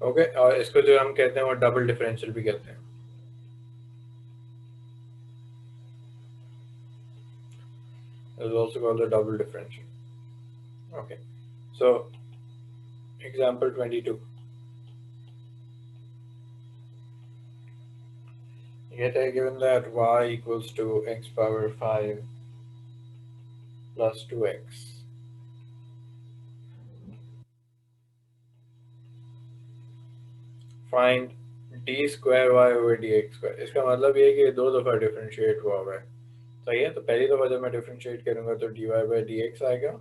Okay, और इसको जो हम कहते हैं वो डबल डिफरेंशियल भी कहते हैं। Is also called the double differential. Okay, so example 22, ये है given that y equals to x power 5 plus 2x, find d square y over d x square. इसका मतलब ये है कि दो दफ़ा डिफ्रेंशिएट हुआ है। सही है, तो पहली दफ़ा जब मैं डिफ्रेंशिएट करूंगा तो d y by d x आएगा,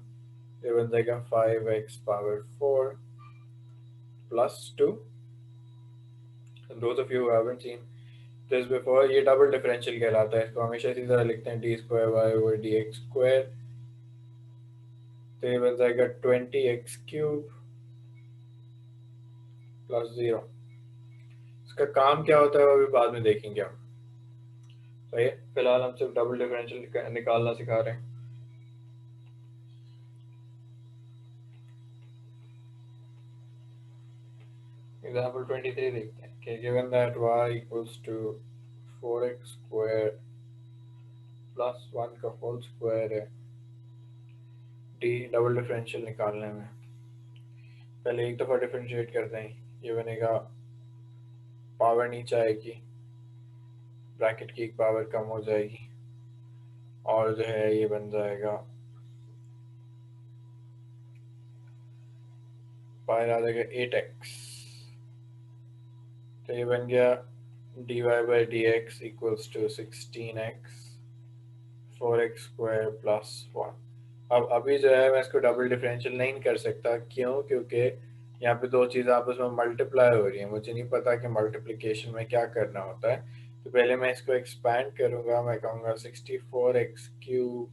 ये बन जाएगा 5x⁴ plus 2। Those of you haven't seen this before, ये डबल डिफरेंशियल कहलाता है। इसको हमेशा इसी तरह लिखते हैं, d square y over d x square, तो ये बन जाएगा 20x³ प्लस 0। इसका काम क्या होता है वो अभी बाद में देखेंगे हम। सही है, फिलहाल हम सिर्फ डबल डिफरेंशियल निकालना सिखा रहे हैं। एग्जाम्पल 23 देखते हैं कि given that y equals to 4x² plus 1 का होल स्क्वायर है। डी डबल डिफरेंशियल निकालने में पहले एक दफ़ा डिफरेंशिएट करते हैं, ये बनेगा, पावर नीचे आएगी, ब्रैकेट की एक पावर कम हो जाएगी, और जो है ये बन जाएगा, पावर आ जाएगा 8x, तो ये बन गया d y by d x equals to 16x 4x² plus 1। अब अभी जो है मैं इसको डबल डिफरेंशियल नहीं कर सकता, क्यों? क्योंकि यहाँ पे दो चीज़ आपस में मल्टीप्लाई हो रही हैं, मुझे नहीं पता कि मल्टीप्लिकेशन में क्या करना होता है। तो पहले मैं इसको एक्सपैंड करूँगा, मैं कहूँगा 64x³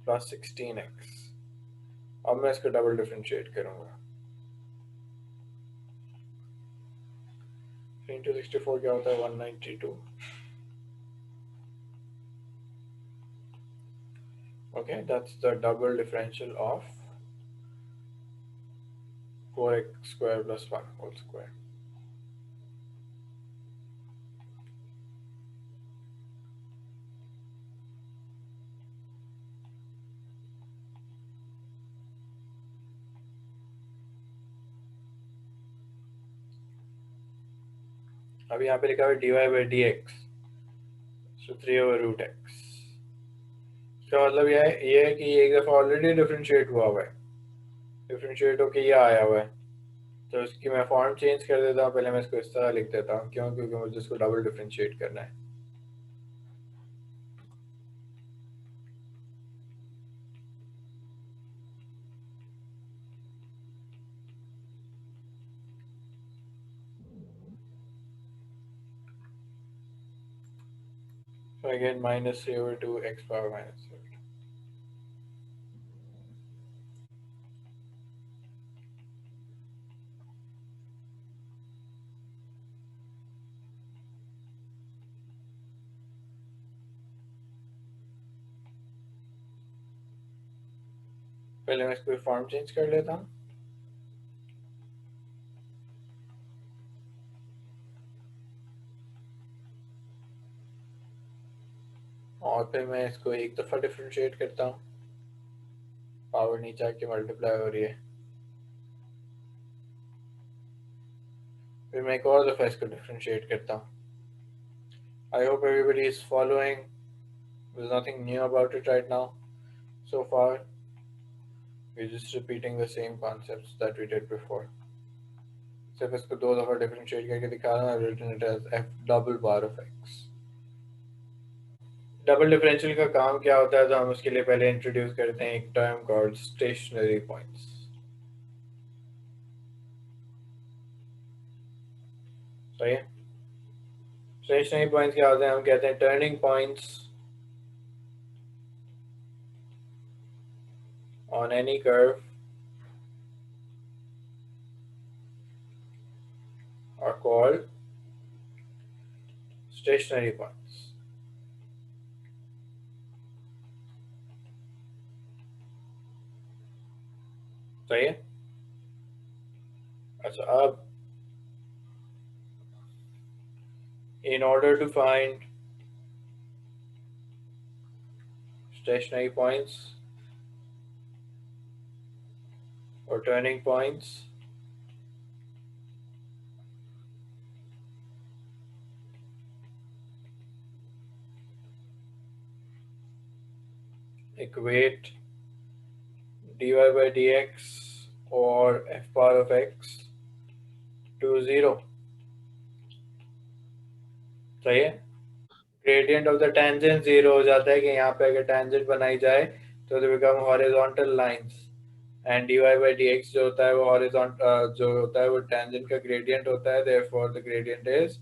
प्लस 16x। अब मैं इसको डबल डिफरेंशिएट करूँगा। 3 into 64 क्या होता है? 192। Okay, that's the double differential of 4x² plus 1 whole square. अब यहाँ पे लिखा हुआ है dy by dx, so 3/√x। इसका मतलब ये है कि ये एक दफ़ा ऑलरेडी डिफरेंशिएट हुआ है, डिफरेंशिएट होके ये आया हुआ है। तो इसकी मैं फॉर्म चेंज कर देता हूँ, पहले मैं इसको इस तरह लिख देता हूँ। क्यों? क्योंकि मुझे इसको डबल डिफरेंशिएट करना है। So I get -3/2 x power -3/2। पहले मैं इसको फॉर्म चेंज कर लेता हूँ। और फिर मैं इसको एक दफ़ा डिफरेंशिएट करता हूँ, पावर नीचे आके मल्टीप्लाई हो रही है। फिर मैं एक और दफ़ा इसको डिफरेंशिएट करता हूँ। I hope everybody is following. There's nothing new about it right now. So far, we're just repeating the same concepts that we did before. सिर्फ इसको दो दफ़ा डिफरेंशिएट करके दिखा रहा हूँ। I've written it as f double bar of x। Double differential का काम क्या होता है, तो हम उसके लिए पहले इंट्रोड्यूस करते हैं एक टर्म कॉल्ड स्टेशनरी पॉइंट्स। सही है, स्टेशनरी पॉइंट्स क्या होते हैं? हम कहते हैं turning points on any curve are called stationary points। सही है। अच्छा, अब In order to find stationary points or turning points, equate dy by dx or f power of x to 0. सही है. ग्रेडियंट ऑफ द टेंजेंट 0 हो जाता है कि यहाँ पे अगर टेंजेंट बनाई जाए तो they become horizontal lines and dy by dx जो होता है वो हॉरिजॉन्टल जो होता है वो टेंजेंट का ग्रेडियंट होता है, देयरफॉर द ग्रेडियंट इज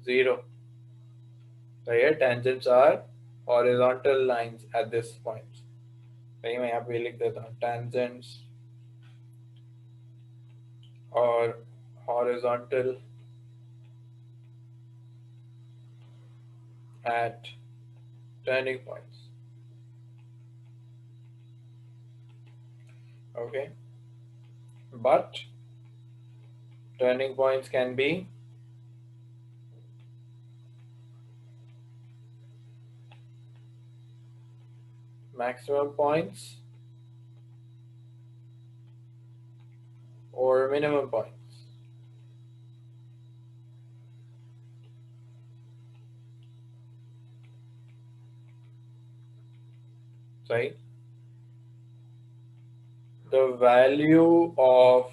0. सही है. Tangents are horizontal lines at this point. सही, मैं यहाँ पे लिख देता हूँ टेंजेंट्स और horizontal at turning points. Okay, but turning points can be maximum points or minimum points. Right? The value of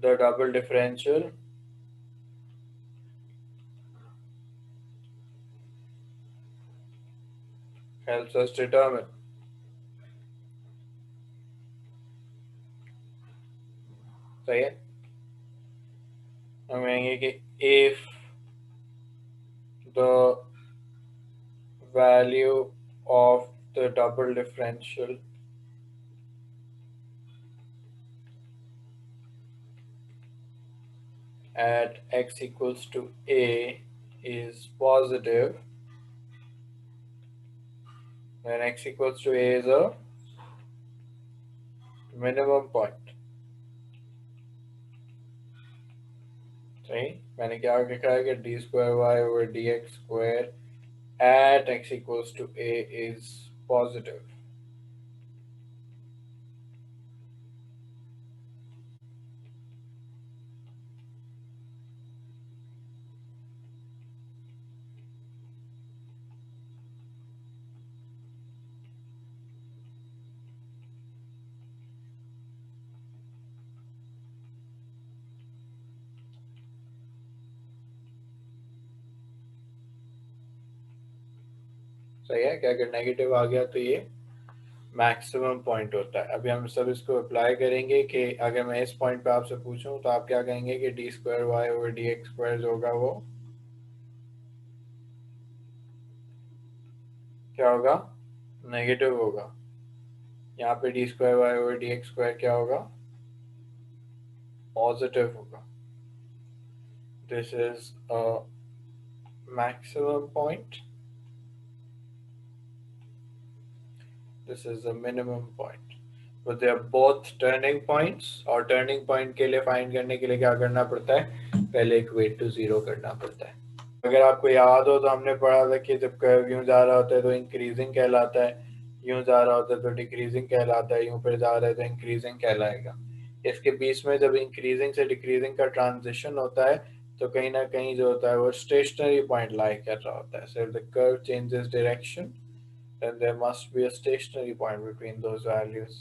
the double differential helps us determine. सही है. हम कहेंगे कि if the value of the double differential at x equals to a is positive, then x equals to a is a minimum point. सही. मैंने क्या लिखा है कि d square y over d x square at x equals to a is positive. सही है. क्या अगर नेगेटिव आ गया तो ये मैक्सिमम पॉइंट होता है. अभी हम सब इसको अप्लाई करेंगे कि अगर मैं इस पॉइंट पे आपसे पूछूं तो आप क्या कहेंगे कि d square y over d x square जो होगा वो क्या होगा? नेगेटिव होगा. यहाँ पे d square y over d x square क्या होगा? पॉजिटिव होगा. This is a maximum point, this is the minimum point, but they are both turning points. और turning point के लिए फाइंड करने के लिए क्या करना पड़ता है? पहले इक्वेट टू 0 करना पड़ता है. अगर आपको याद हो तो हमने पढ़ा था कि जब कर्व यूं जा रहा होता है तो इंक्रीजिंग कहलाता है, यूं जा रहा होता है तो डिक्रीजिंग कहलाता है, यूं पर जा रहा है तो इंक्रीजिंग कहलाएगा. इसके बीच में जब इंक्रीजिंग से डिक्रीजिंग का ट्रांजिशन होता है तो कहीं ना कहीं जो होता है वो स्टेशनरी पॉइंट लाई कर रहा होता है. So if the curve changes direction then there must be a stationary point between those values.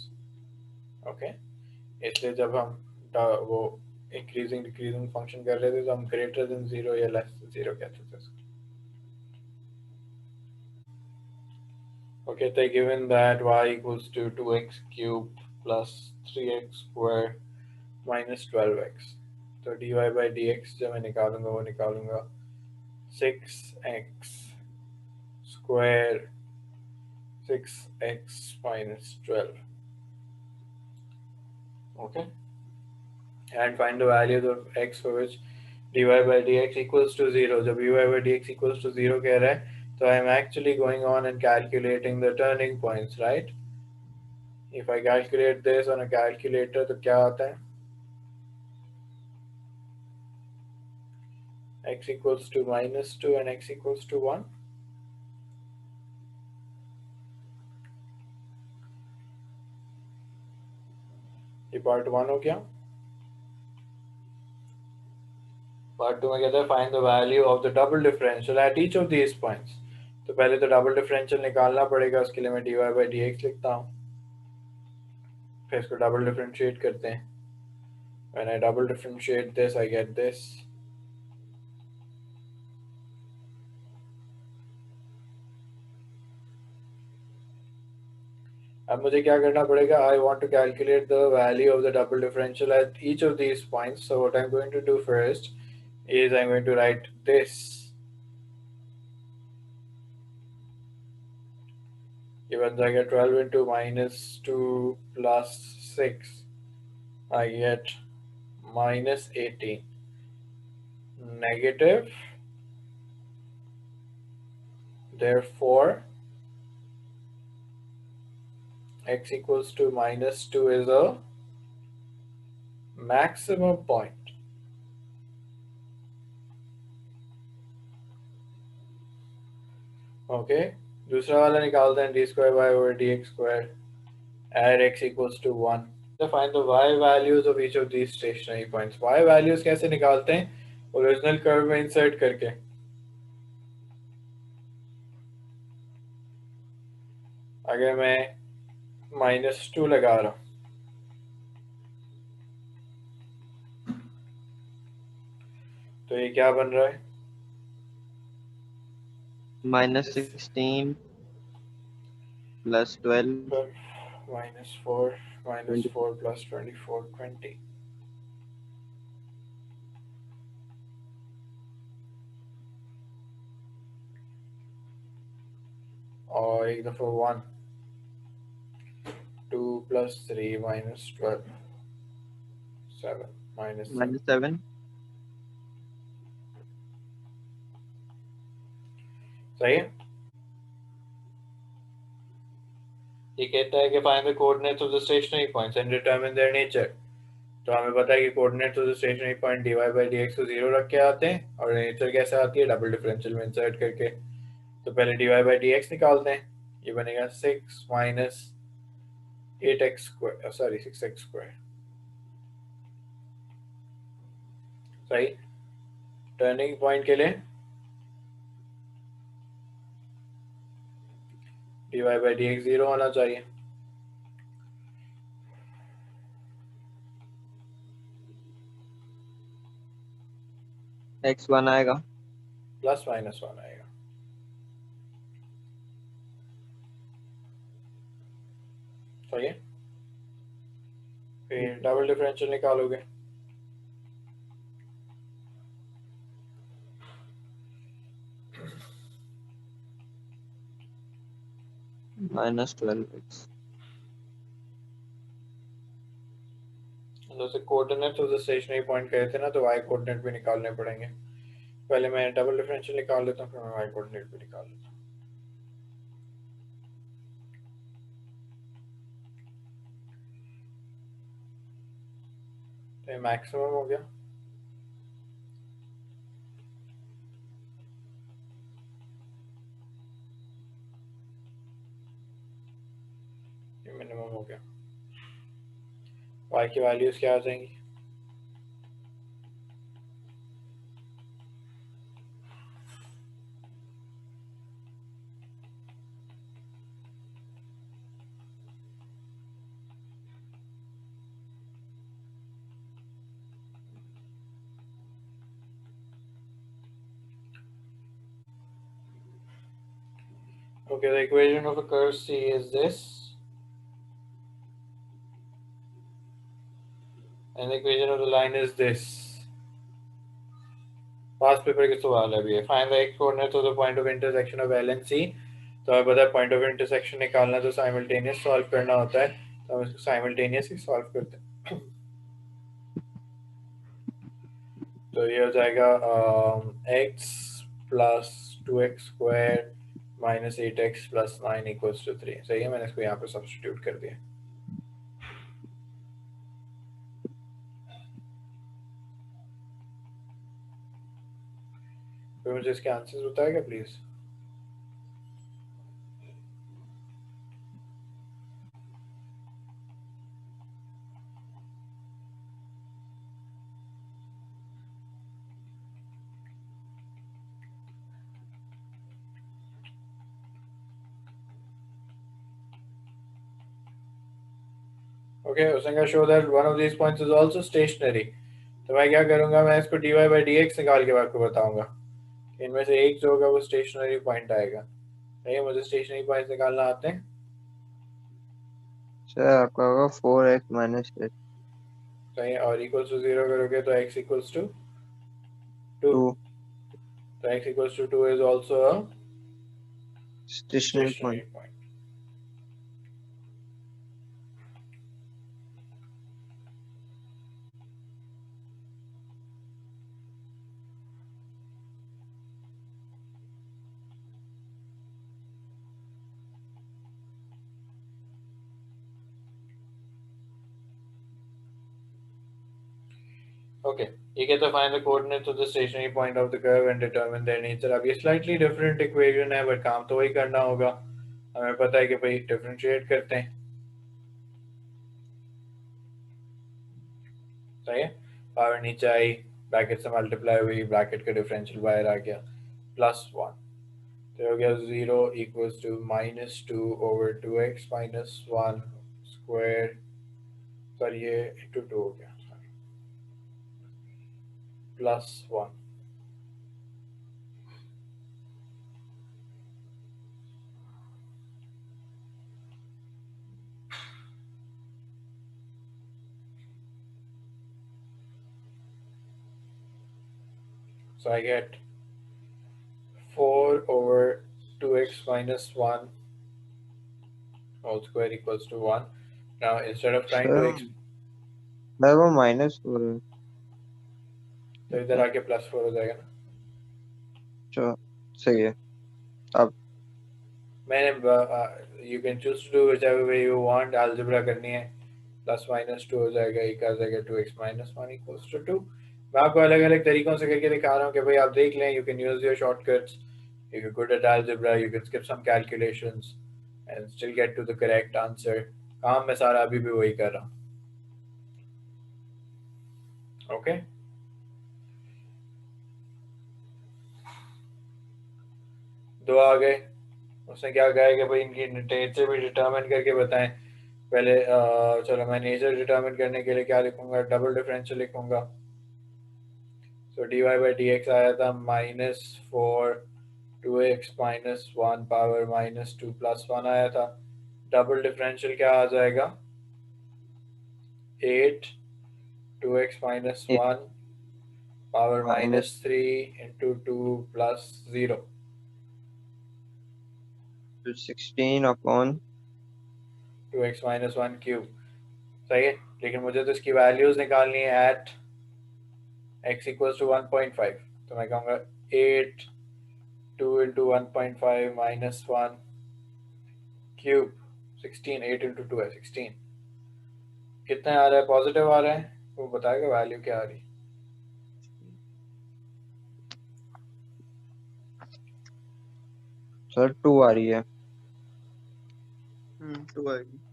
Okay, इसलिए जब हम वो इंक्रीजिंग डिक्रीजिंग फंक्शन कर रहे थे तो हम ग्रेटर देन 0 या लेस देन 0 कहते थे. Okay, so given that y equals to 2x cubed plus 3x squared minus 12x, तो dy by dx जब मैं निकालूंगा वो निकालूंगा 6x square 6x minus 12. Okay, and find the values of x for which dy by dx equals to 0. जब dy by dx equals to 0 कह रहा है तो I am actually going on and calculating the turning points, right? If I calculate this on a calculator तो क्या आता है? x equals to -2 and x equals to 1. ये पार्ट 1 हो गया. पार्ट 2 में कहता है find the value of the double differential at each of these points. तो पहले तो डबल डिफरेंशियल निकालना पड़ेगा, उसके लिए मैं dy by dx लिखता हूँ, फिर इसको डबल डिफरेंशिएट करते हैं. When I double differentiate this, I get this. अब मुझे क्या करना पड़ेगा? I want to calculate the value of the double differential at each of these points. So what I'm going to do first is I'm going to write this. Even though I get 12 into -2 plus 6, I get -18 negative. Therefore, x equals to -2 is a maximum point. Okay, दूसरा वाला निकालते हैं, d square y over dx square at x equals to 1. So find the y values of each of these stationary points. Y values कैसे निकालते हैं? Original curve में insert करके. अगर मैं -2 लगा रहा हूँ तो ये क्या बन रहा है? -16 plus 12 -4 -4 plus 24 20. और एक दफा 1 2 plus 3 minus 12 7 minus 7. -7 सही है. ये कहता है कि find the coordinates of the stationary points and determine their nature. तो हमें पता है कि coordinates of the stationary point dy by dx को 0 रख के आते हैं, और नेचर कैसे आती है? डबल डिफरेंशियल में इंसर्ट करके. तो पहले dy by dx निकालते हैं. ये बनेगा 6 minus 8x square, sorry 6x square. सही. टर्निंग पॉइंट के लिए dy by dx 0 होना चाहिए. x 1 आएगा, +-1 आएगा. सही है. फिर डबल डिफरेंशियल निकालोगे. -12x. जैसे coordinates of the stationary point कहे थे ना, तो y कोऑर्डिनेट भी निकालने पड़ेंगे. पहले मैं डबल डिफरेंशियल निकाल लेता हूँ, फिर मैं y कोऑर्डिनेट भी निकाल लेता हूँ. तो ये मैक्सिमम हो गया. ये मिनिमम हो गया. y की वैल्यूज क्या आ जाएंगी? Okay, the equation of a curve C is this, and the equation of the line is this. Pass paper के सवाल है अभी. Find the x coordinates of the point of intersection of L and C. तो हमें पता है point of intersection निकालना तो साइमल्टेनियस सॉल्व करना होता है, तो हम इसको साइमल्टेनियस ही सॉल्व करते हैं. तो ये हो जाएगा x plus 2x square minus 8x plus 9 equals to 3. सही है. मैंने इसको यहाँ पे सब्स्टिट्यूट कर दिया. कोई मुझे इसके आंसर्स बताएगा प्लीज? ओके, उसने कहा show that one of these points is also stationary. तो मैं क्या करूंगा, मैं इसको dy by dx निकाल के आपको बताऊंगा। इनमें से एक जो होगा वो स्टेशनरी पॉइंट आएगा। नहीं, मुझे स्टेशनरी पॉइंट निकालना आते हैं। सर आपका होगा 4x माइनस 8 सही, और इक्वल्स टू 0 करोगे तो x इक्वल्स टू 2। 2 तो x equals to 2 is also a stationary stationary point. point. Okay, ये कहता है find the coordinates of the stationary point of the curve and determine their nature। अब ये slightly different equation है, but काम तो वही करना होगा। हमें पता है कि भाई differentiate करते हैं। सही है, पावर नीचे आई, ब्रैकेट से मल्टीप्लाई हुई, ब्रैकेट का डिफरेंशियल बाहर आ गया, +1। तो हो गया 0 equals to -2 over 2x minus 1 square, sorry ये इंटू 2 हो गया, +1। So I get 4 over 2x minus 1 whole square equals to 1. Now instead of trying to sir मैं वो -4 है। तो इधर आके +4 हो जाएगा ना। जो सही है। अब मैंने you can choose to do whichever way you want। algebra करनी है, +-2 हो जाएगा, एक आ जाएगा 2x minus 1 equals to 2। मैं आपको अलग अलग तरीकों से करके दिखा रहा हूँ कि भाई आप देख लें। You can use your shortcuts। If you're good at algebra, you can skip some calculations and still get to the correct answer। काम मैं सारा अभी भी वही कर रहा हूँ। Okay? दो आ गए। उसने क्या कहा है कि भाई इनकी नेचर भी डिटरमिन करके बताएं। पहले चलो मैं नेचर डिटरमिन करने के लिए क्या लिखूंगा, डबल डिफरेंशियल लिखूंगा। सो dy by dx आया था -4 2x minus 1 पावर -2 +1 आया था। डबल डिफरेंशियल क्या आ जाएगा, 8 2x minus 1 power -3 into 2 plus 0 16 upon 2x minus 1 cube. सही है, लेकिन मुझे तो इसकी वैल्यूज निकालनी है एट x equals to 1.5। तो मैं कहूँगा 8 2 into 1.5 minus 1 क्यूब 16। 8 into 2 है 16। कितना आ रहा है, पॉजिटिव आ रहा है, वो बताएगा वैल्यू क्या आ रही है। सर 2 आ रही है। 2 आ रही है।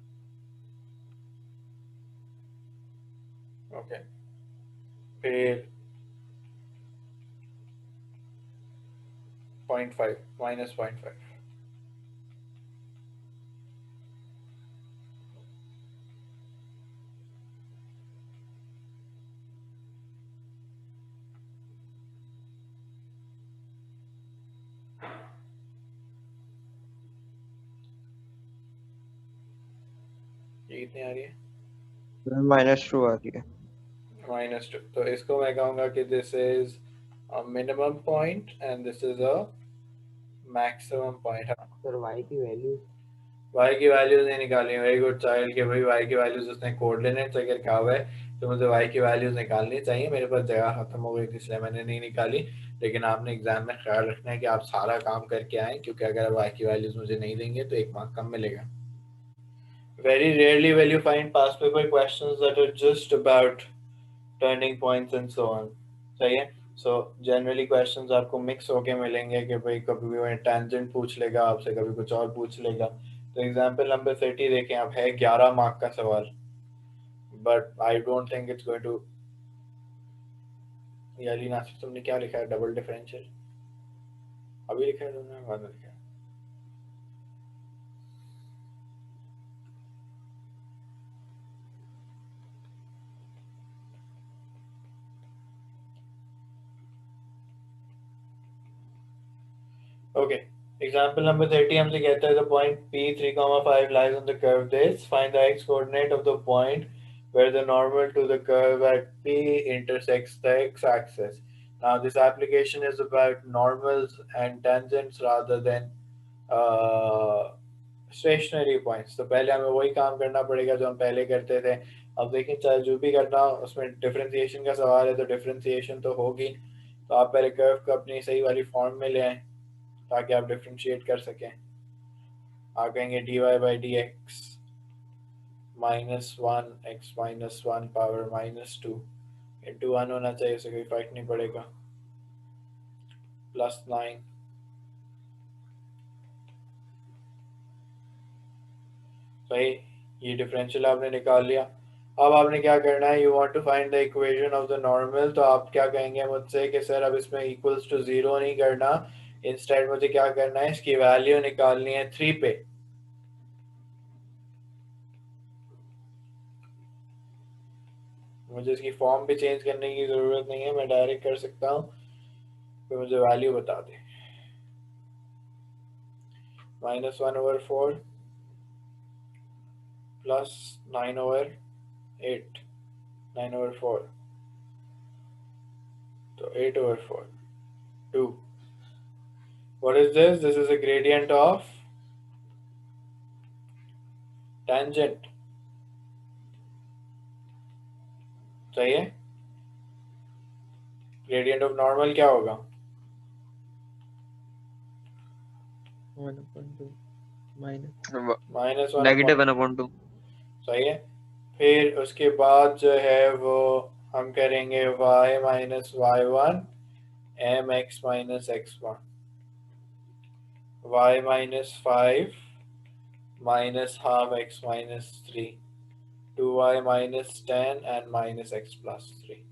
ओके, फिर 0.5 -0.5। ये कितनी आ रही है, -2 आ रही है। -2। तो इसको मैं कहूँगा कि this is a minimum point and this is a maximum point. Sir y की वैल्यू वाई की वैल्यूज नहीं निकाली। वेरी गुड चाइल्ड के भाई वाई की वैल्यूज उसने कोऑर्डिनेट्स अगर कहा हुआ है तो मुझे वाई की वैल्यूज निकालनी चाहिए। मेरे पास जगह खत्म हो गई थी इसलिए मैंने नहीं निकाली। लेकिन आपने एग्जाम में ख्याल रखना है कि आप सारा काम करके आए, क्योंकि अगर वाई की वैल्यूज मुझे नहीं देंगे तो 1 मार्क कम मिलेगा। Very rarely will you find past paper questions that are just about turning points and so on। सही है, सो जनरली क्वेश्चंस आपको मिक्स होके मिलेंगे कि भाई कभी भी टेंजेंट पूछ लेगा आपसे, कभी कुछ और पूछ लेगा। तो एग्जाम्पल नंबर 30 देखें आप, है 11 मार्क का सवाल, but I don't think it's going to. ये अली नासिर तुमने क्या लिखा है, डबल डिफरेंशियल अभी लिखा है तुमने, बाद में लिखा है? ओके, एग्जाम्पल नंबर 30 हमसे कहता है the point P 3,5 lies on the curve this, find the x coordinate of the point where the normal to the curve at P intersects the x axis. Now this application is about normals and tangents rather than stationary points. तो पहले हमें वही काम करना पड़ेगा जो हम पहले करते थे। अब देखें, चाहे जो भी करना उसमें डिफरेंशिएशन का सवाल है तो डिफरेंशिएशन तो होगी। तो आप पहले कर्व को अपनी सही वाली फॉर्म में ले आए ताकि आप डिफ्रेंशिएट कर सकें। आप कहेंगे d y by d x -1 power -2 into 1 होना चाहिए, उसे कोई फर्क नहीं पड़ेगा, +9। सही, ये डिफरेंशियल आपने निकाल लिया। अब आपने क्या करना है, you want to find the equation of the normal. तो आप क्या कहेंगे मुझसे कि सर अब इसमें इक्वल्स टू 0 नहीं करना, इंस्टेड मुझे क्या करना है, इसकी वैल्यू निकालनी है 3 पे। मुझे इसकी फॉर्म भी चेंज करने की ज़रूरत नहीं है, मैं डायरेक्ट कर सकता हूँ, तो मुझे वैल्यू बता दें। -1/4 प्लस 9/8, 9/4 तो 8/4, 2। What is this? This is a gradient of tangent। सही है। ग्रेडियंट ऑफ नॉर्मल क्या होगा? 1/2 -1 -1/2। सही है। फिर उसके बाद जो है वो हम करेंगे y minus y1 mx minus x1, y minus 5 minus half x minus 3, 2y minus 10 and minus x plus 3,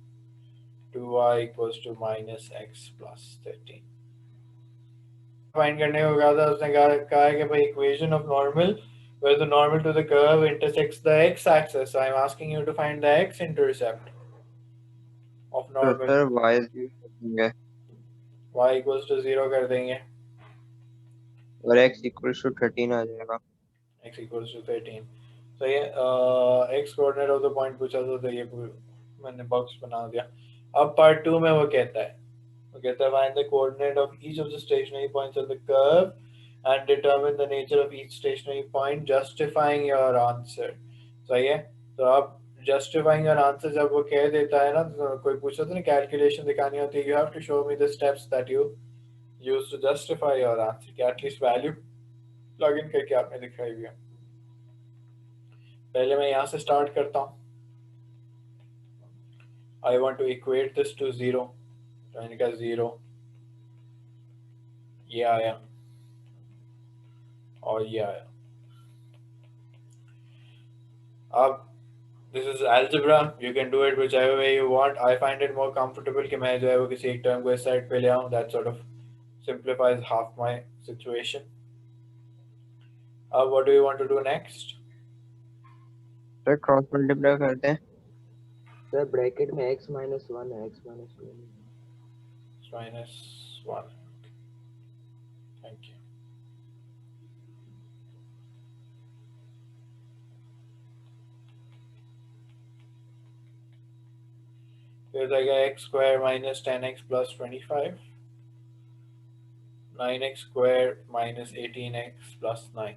2y equals to minus x plus 13। Find करने को कहा था, उसने कहा है कि भाई equation of normal where the normal to the curve intersects the x-axis. So I'm asking you to find the x-intercept of तो normal. सर y 0 करेंगे Y equals to 0 कर देंगे, और x इक्वल्स टू 13 आ जाएगा। x equals to 13। तो ये x coordinate of the point पूछा था, तो ये मैंने बॉक्स बना दिया। अब पार्ट 2 में वो कहता है, find the coordinate of each of the stationary points of the curve and determine the nature of each stationary point, justifying your answer। सही है। तो अब justifying your answer जब वो कह देता है ना, तो कोई पूछता है ना कैलकुलेशन दिखानी होती है, you have to show me the steps that you use to justify your answer, कि एटलीस्ट वैल्यू प्लग इन करके आपने दिखाई हुई है। पहले मैं यहाँ से स्टार्ट करता हूँ। I want to equate this to 0, तो मैंने कहा 0, ये आया और ये आया। अब this is algebra, you can do it whichever way you want। I find it more comfortable कि मैं जो है वो किसी एक टर्म को इस साइड पे ले आऊँ, that sort of simplifies half my situation। अब what do you want to do next? Sir cross multiply करते हैं। सर ब्रैकेट में x-1 है, x-2 नहीं। -1, thank you। फिर जाएगा x² - 10x + 25, 9x² - 18x + 9।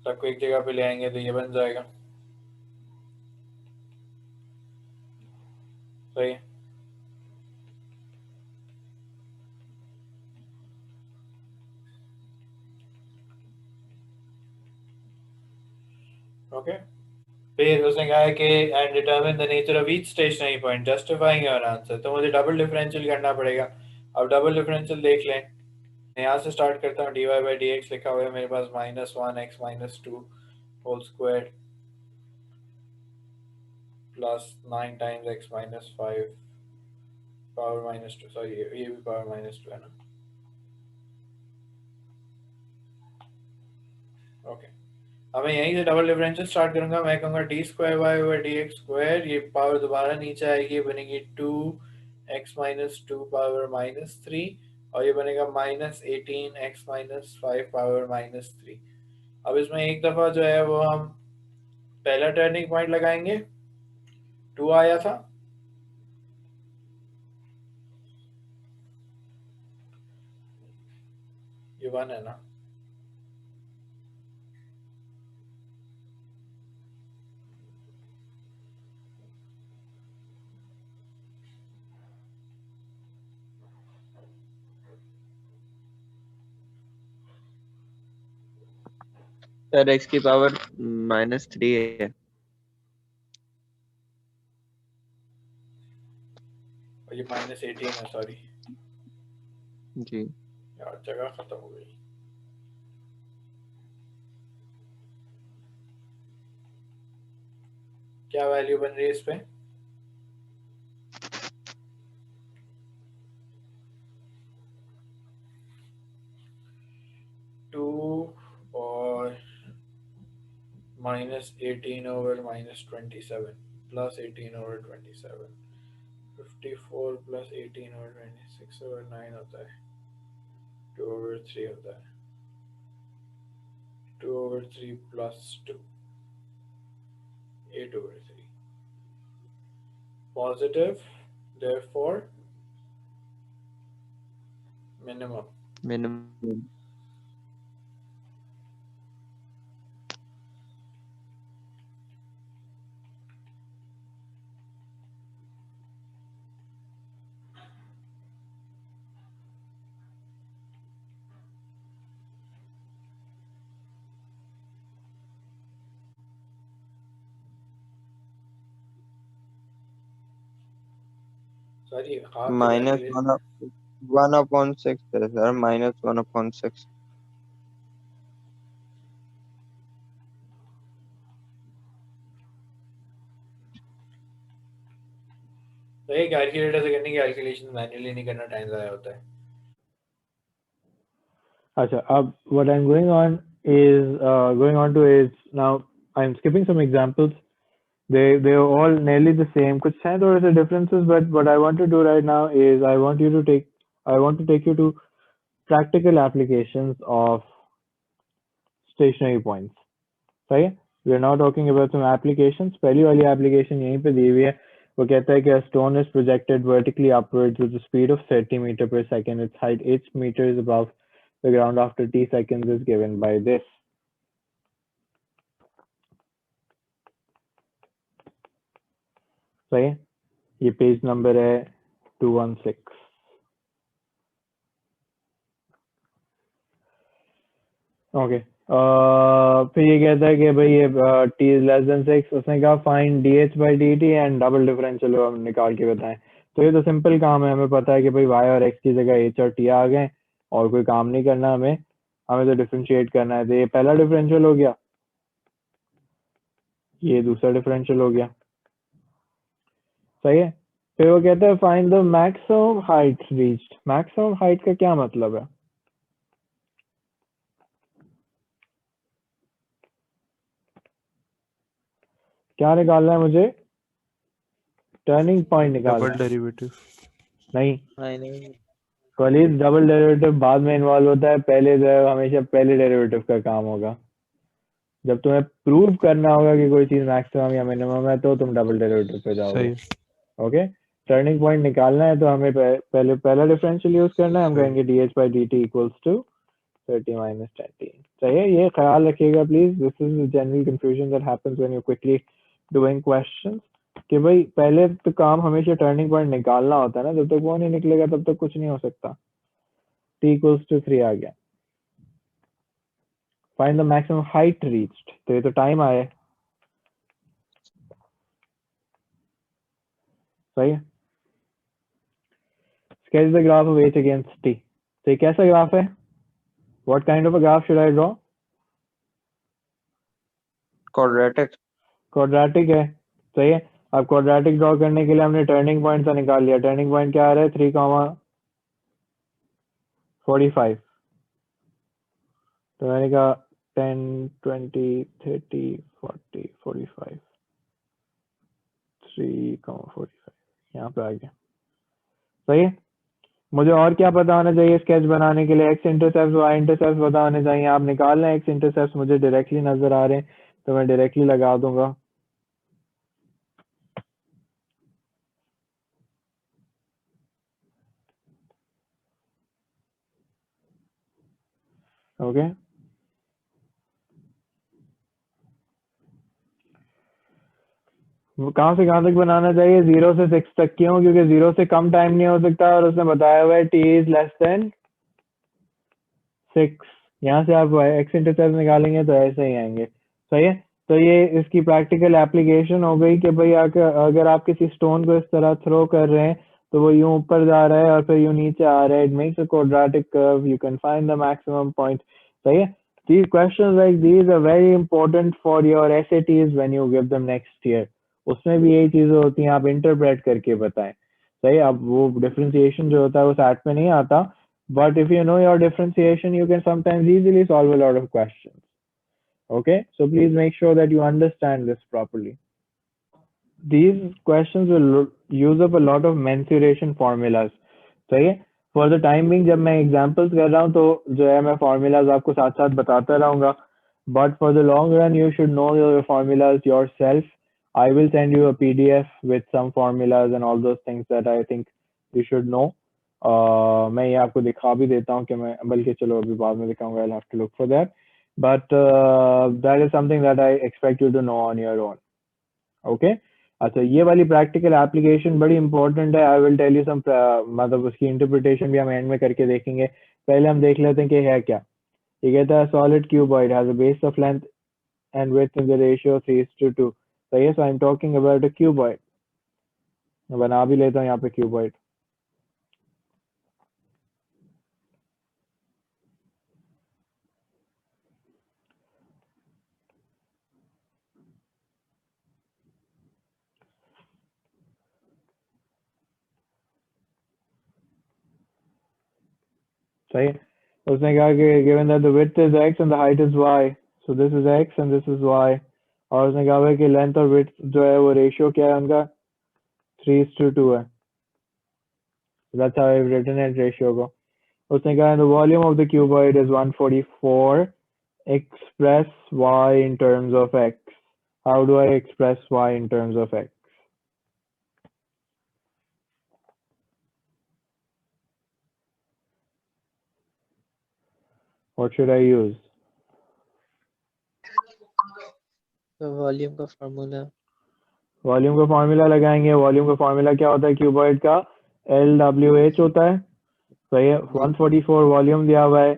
सबको एक जगह पे ले आएंगे तो ये बन जाएगा। सही है। ओके, फिर उसने कहा है कि and determine the nature of each stationary point justifying your answer. तो मुझे डबल डिफरेंशियल करना पड़ेगा। अब डबल डिफरेंशियल देख लें, यहाँ से स्टार्ट करता हूँ। dy बाई डी एक्स लिखा हुआ है मेरे पास -1x-2 whole square plus 9 times x-5 power -2, sorry ये भी पावर -2 है ना। ओके, अब मैं यहीं से डबल डिफरेंशियल स्टार्ट करूंगा। मैं कहूँगा d square y over d x square, ये पावर दोबारा नीचे आएगी, बनेगी 2x-2 पावर -3 और ये बनेगा -18x-5 पावर -3। अब इसमें एक दफ़ा जो है वो हम पहला टर्निंग पॉइंट लगाएंगे, 2 आया था, ये 1 है ना। सर x की पावर -3 है और ये -18 है, सॉरी जी। यार जगह खत्म हो गई। क्या वैल्यू बन रही है इस पे? टू और -18 over -27 plus 18 over 27, 54 plus 18 over 26 over 9 होता है, 2 ओवर 3 होता है, 2 over 3 plus 2, 8 over 3 positive, therefore minimum। Minimum sorry half की कैलकुलेशन। -1/6 है सर, -1/6। तो ये कैलकुलेटर से करने की कैलकुलेशन मैन्युअली नहीं करना, टाइम ज़ाया होता है। अच्छा, अब what I'm going on to is now I'm skipping some examples. They're all nearly the same. कुछ हैं थोड़े से differences, but what I want to do right now is I want to take you to practical applications of stationary points. सही है? We are now talking about some applications. पहली वाली application यहीं पे दी हुई है। वो कहता है कि a stone is projected vertically upwards with a speed of 30 meter per second. Its height 8 meters above the ground after t seconds is given by this. सही है? ये पेज नंबर है 216। ओके, फिर ये कहता है कि भाई ये t is less than 6, उसने कहा find dh by dt and double differential हम निकाल के बताएं। तो ये तो सिंपल काम है, हमें पता है कि भाई y और x की जगह h और t आ गए और कोई काम नहीं करना हमें तो डिफरेंशिएट करना है। तो ये पहला डिफरेंशियल हो गया, ये दूसरा डिफरेंशियल हो गया। सही है? फिर वो कहता है find the maximum height reached. Maximum height का क्या मतलब है? क्या निकालना है मुझे? टर्निंग पॉइंट निकालना डबल है। डेरिवेटिव। नहीं, नहीं कॉलेज डबल डेरिवेटिव बाद में इन्वॉल्व होता है, पहले हमेशा पहले डेरिवेटिव का काम होगा। जब तुम्हें प्रूव करना होगा कि कोई चीज मैक्सिमम या मिनिमम है तो तुम डबल डेरिवेटिव पे जाओगे। सही ओके, टर्निंग पॉइंट निकालना है तो हमें पहले पहला डिफरेंशियल यूज करना है। हम सही। कहेंगे dh by dt equals to 30 minus 10t। सही है? ये ख्याल रखिएगा please, this is general confusion that happens when you quickly doing questions कि भाई पहले तो काम हमेशा टर्निंग पॉइंट निकालना होता है ना, जब तक वो नहीं निकलेगा तब तक कुछ नहीं हो सकता। t equals to 3 आ गया। Find the maximum height reached, तो ये तो टाइम आया। सही है। Sketch the graph of h against t. तो ये कैसा ग्राफ है? What kind of a graph should I draw? quadratic. Quadratic है, सही है। अब क्वाड्रेटिक ड्रॉ करने के लिए हमने टर्निंग पॉइंट सा निकाल लिया। टर्निंग पॉइंट क्या आ रहा है? 3,45। तो मैंने कहा 10, 20, 30, 40, 45, 3,45 यहाँ पे आ गया, सही है। मुझे और क्या पता होना चाहिए स्केच बनाने के लिए? एक्स इंटरसेप्ट, वाई इंटरसेप्ट पता होने चाहिए। आप निकाल लें एक्स इंटरसेप्ट, मुझे डायरेक्टली नजर आ रहे हैं तो मैं डायरेक्टली लगा दूंगा। ओके, कहाँ से कहाँ तक बनाना चाहिए? 0 से 6 तक। क्यों? क्योंकि 0 से कम टाइम नहीं हो सकता और उसने बताया हुआ है t इज लेस देन 6। यहाँ से आप एक्स इंटरसेप्ट निकालेंगे तो ऐसे ही आएंगे, सही है। तो ये इसकी प्रैक्टिकल एप्लीकेशन हो गई कि भाई अगर आप किसी स्टोन को इस तरह थ्रो कर रहे हैं तो वो यूं ऊपर जा रहा है और फिर यूं नीचे आ रहा है। It makes a quadratic curve, you can find the maximum point, सही है। These questions like these are very important for your SATs when you give them next year. उसमें भी यही चीजें होती हैं, आप इंटरप्रेट करके बताएं, सही। अब वो डिफरेंशिएशन जो होता है वो सैट में नहीं आता, but if you know your differentiation you can sometimes easily solve a lot of questions. Okay, so please make sure that you understand this properly. These questions will use up a lot of mensuration formulas, सही है। For the time being जब मैं examples कर रहा हूँ तो जो है मैं फॉर्मूलाज आपको साथ साथ बताता रहूंगा, but for the long run you should know your formulas yourself. I will send you a PDF with some formulas and all those things that I think you should know. मैं ये आपको दिखा भी देता हूँ कि मैं, बल्कि चलो अभी बाद में दिखाऊंगा, I'll have to look for that, but that is something that I expect you to know on your own. Okay, अच्छा ये वाली प्रैक्टिकल एप्लीकेशन बड़ी इंपॉर्टेंट है। I will tell you some, मतलब उसकी इंटरप्रिटेशन भी हम एंड में करके देखेंगे। पहले हम देख लेते हैं कि है क्या। ये कहता है solid cuboid has a base of length and width in the ratio 3:2। सही है, so I am talking about a cuboid. बना भी लेता हूँ यहाँ पे क्यूबॉइड। सही है, उसने कहा कि given that the width is x and the height is y, so this is x and this is y। और उसने कहा है कि लेंथ और विड्थ जो है वो रेशियो क्या है उनका? 3:2 है। That's how I have written it, ratio को। उसने कहा the volume of the cuboid is 144. Express y in terms of x. How do I express y in terms of x? What should I use? तो volume का formula. Volume का formula लगाएंगे। Volume का formula क्या होता है cuboid का? LWH होता है, सही है। 144 वॉल्यूम दिया हुआ है,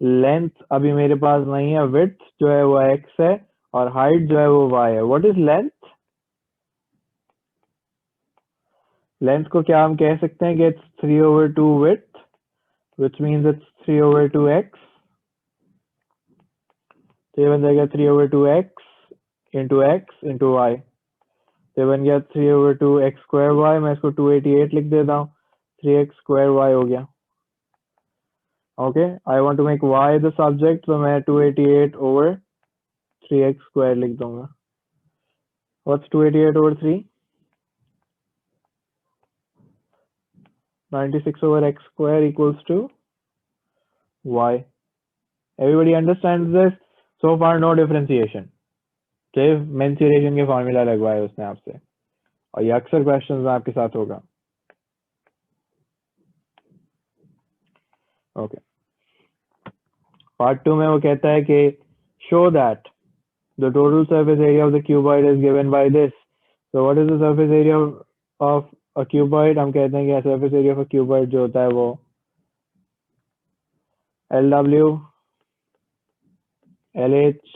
लेंथ अभी मेरे पास नहीं है, विड्थ जो है वो x है और हाइट जो है वो y है। What is length? लेंथ को क्या हम कह सकते हैं कि it's 3/2 width, which means it's 3/2 x। तो ये बन जाएगा 3/2 x into y। तो ये बन गया 3/2 x square y। मैं इसको 288 लिख देता हूँ, 3x square y हो गया। Okay, I want to make y the subject, तो मैं 288 over 3x square लिख दूंगा। What's 288 over 3? 96 over x square equals to y. Everybody understands this? So far no differentiation, सिर्फ मेंसुरेशन के फॉर्मूला लगवाए उसने आपसे, और ये अक्सर क्वेश्चंस में आपके साथ होगा। ओके, पार्ट 2 में वो कहता है कि show that the total surface area of the cuboid is given by this. So what is the surface area of a cuboid? हम कहते हैं कि surface area of a cuboid जो होता है वो LW LH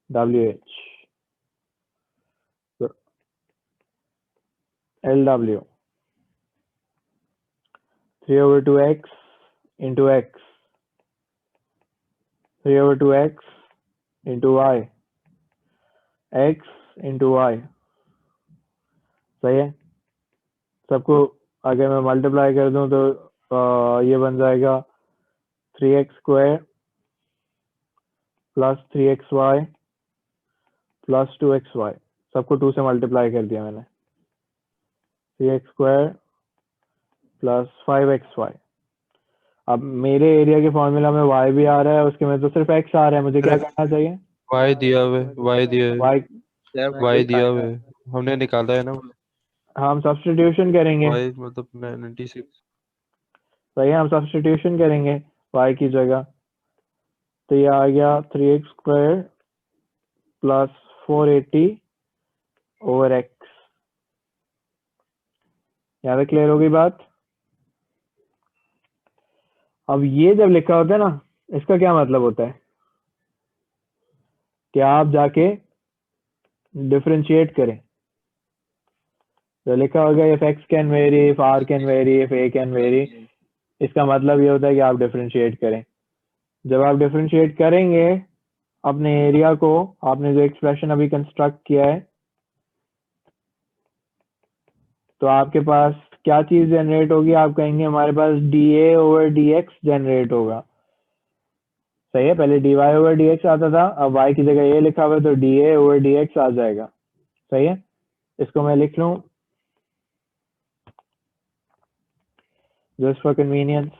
WH। LW 3/2x into x 3/2x into y x into y। सही है। सबको अगर मैं मल्टीप्लाई कर दूं तो ये बन जाएगा 3x² plus 3xy plus 2xy। सबको 2 से मल्टीप्लाई कर दिया मैंने। 3x² plus 5xy। अब मेरे एरिया के फॉर्मूला में y भी आ रहा है, उसके में तो सिर्फ x आ रहा है। मुझे क्या करना चाहिए? y दिया हुआ है, y दिया है, y y दिया हुआ है, हमने निकाला है ना। हम सब्स्टिट्यूशन करेंगे। y मतलब 96। सही है, हम सब्स्टिट्यूशन करेंगे y की जगह। तो ये आ गया 3x² प्लस 480 ओवर x। यहाँ तक क्लियर हो गई बात? अब ये जब लिखा होता है ना, इसका क्या मतलब होता है कि आप जाके डिफरेंशिएट करें। तो लिखा होगा if x can vary, if r can vary, if a can vary। इसका मतलब ये होता है कि आप डिफरेंशिएट करें। जब आप डिफरेंशिएट करेंगे अपने एरिया को, आपने जो एक्सप्रेशन अभी कंस्ट्रक्ट किया है, तो आपके पास क्या चीज जनरेट होगी? आप कहेंगे हमारे पास dA ओवर dx जनरेट होगा। सही है, पहले dy ओवर dx आता था, अब y की जगह a लिखा हुआ है तो dA ओवर dx आ जाएगा। सही है, इसको मैं लिख लूं just for convenience।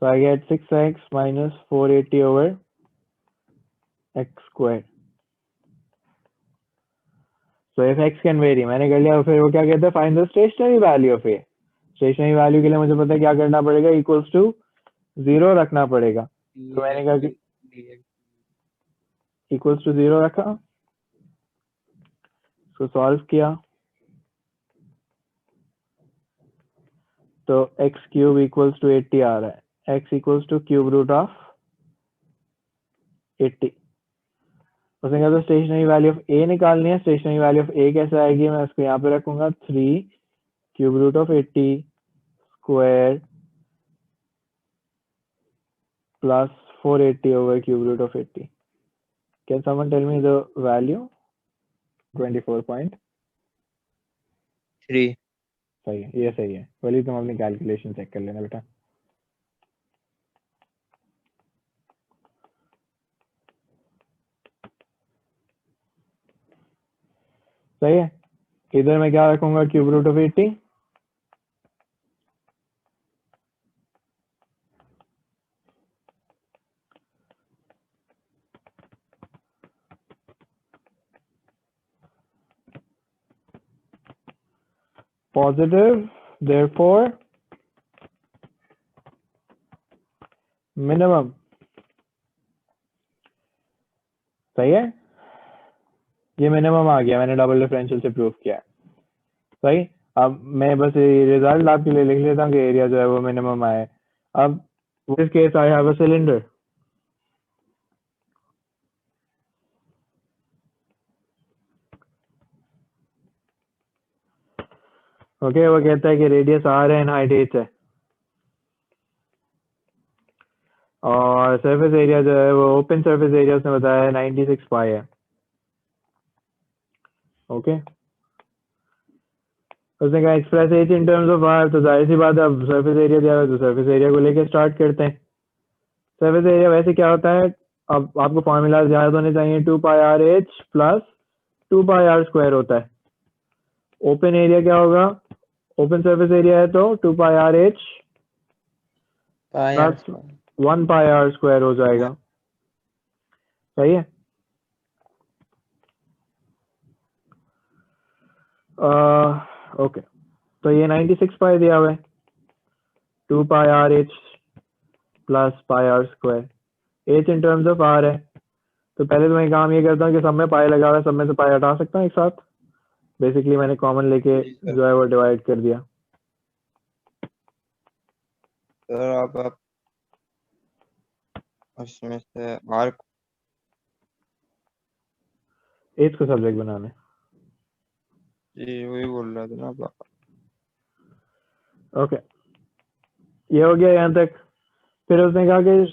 So I get 6x minus 480 over x squared। So if x can vary, मैंने कर लिया। फिर वो क्या कहता है? Find the stationary value of a। Stationary value के लिए मुझे पता है क्या करना पड़ेगा, इक्वल्स टू 0 रखना पड़ेगा। तो मैंने कहा कि इक्वल्स टू 0 रखा, उसको सॉल्व किया तो x क्यूब इक्वल्स टू 80 आ रहा है। x equals to cube root of 80। उसने कहा तो स्टेशनरी वैल्यू ऑफ a निकालनी है। स्टेशनरी वैल्यू ऑफ a कैसे आएगी? मैं उसको यहाँ पे रखूंगा 3 cube root of 80 square plus 480 over cube root of 80। Can someone tell me the value? 24.3। 3। सही है, ये सही है। वली तुम अपनी कैलकुलेशन चेक कर लेना बेटा। सही है, इधर मैं क्या रखूंगा? Cube root of 80। Positive, therefore minimum. सही है, ये मिनिमम आ गया। मैंने डबल डिफरेंशियल से प्रूव किया है। सही। अब मैं बस रिजल्ट आपके लिए लिख लेता हूँ कि एरिया जो है वो मिनिमम आए। अब this case I have a cylinder. Okay, वो कहता है कि रेडियस r है एंड हाइट h है और सरफेस एरिया जो है वो ओपन सरफेस एरिया उसने बताया है 96 पाई है। ओके, उसने कहा express H in terms of r। तो जाहिर सी बात है, अब सरफेस एरिया दिया हुआ है तो सरफेस एरिया को लेके स्टार्ट करते हैं। सरफेस एरिया वैसे क्या होता है, अब आपको फॉर्मूला याद होने चाहिए। 2 पाई r h प्लस 2 पाई r स्क्वायर होता है। ओपन एरिया क्या होगा? ओपन सरफेस एरिया है तो 2 पाई r h प्लस 1 पाई r स्क्वायर हो जाएगा। सही है। ओके, तो ये 96 पाई दिया हुआ है। 2 पाई r h plus pi r square. h in terms of r है, तो पहले तो मैं काम ये करता हूँ कि सब में पाई लगा हुआ है, सब में से पाई हटा सकता हूँ एक साथ। बेसिकली मैंने कॉमन लेके जो है वो डिवाइड कर दिया। सर अब आप उसमें से r एच को सब्जेक्ट बनाना है। जी वही बोल रहा था ना आप। ओके, ये हो गया यहाँ तक। फिर उसने कहा कि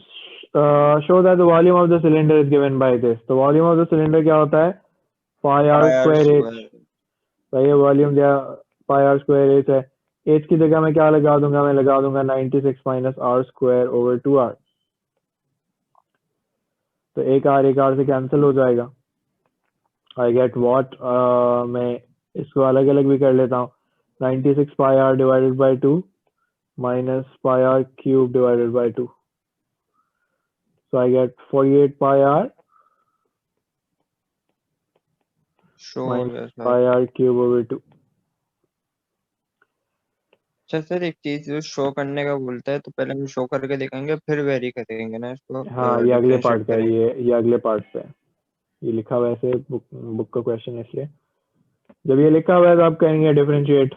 show that the volume of the cylinder is given by this. तो वॉल्यूम ऑफ द सिलेंडर क्या होता है? पाई आर स्क्वायर एच। तो ये वॉल्यूम दिया पाई आर स्क्वायर एच है। एच की जगह मैं क्या लगा दूंगा? मैं लगा दूंगा 96 minus are square over 2r। तो एक आर से कैंसिल हो जाएगा। आई गेट वॉट, मैं इसको अलग अलग भी कर लेता हूँ। 96 pi R divided by 2 minus pi r cube divided by 2. So I get 48 pi r show हो minus गया sir. pi r cube over 2. अच्छा सर, एक चीज जो शो करने का बोलता है तो पहले हम शो करके देखेंगे फिर वेरी करेंगे ना इसको, हाँ, ये अगले डिफरेंशिएट पार्ट का है, करेंगे। ये अगले पार्ट पे है। ये लिखा हुआ है ऐसे बुक का क्वेश्चन है, इसलिए जब ये लिखा हुआ है तो आप कहेंगे डिफरेंशिएट।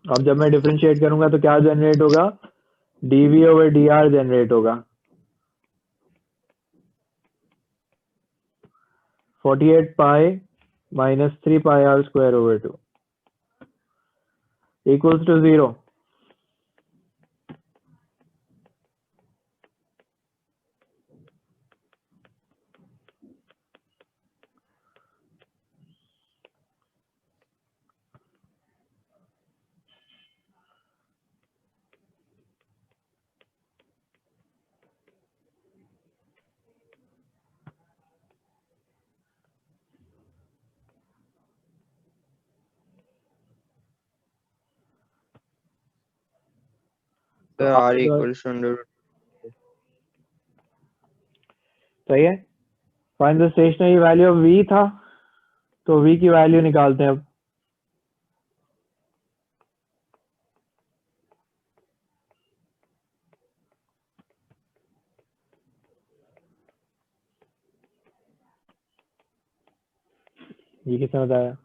अब जब मैं डिफरेंशिएट करूंगा तो क्या जनरेट होगा? dv over dr जनरेट होगा। 48 pi minus 3 pi r square over 2 equals to 0. तो तो आप r इक्वल्स टू अंडर। सही है। Find the stationary value of v था, तो v की वैल्यू निकालते हैं अब। ये किसने बताया?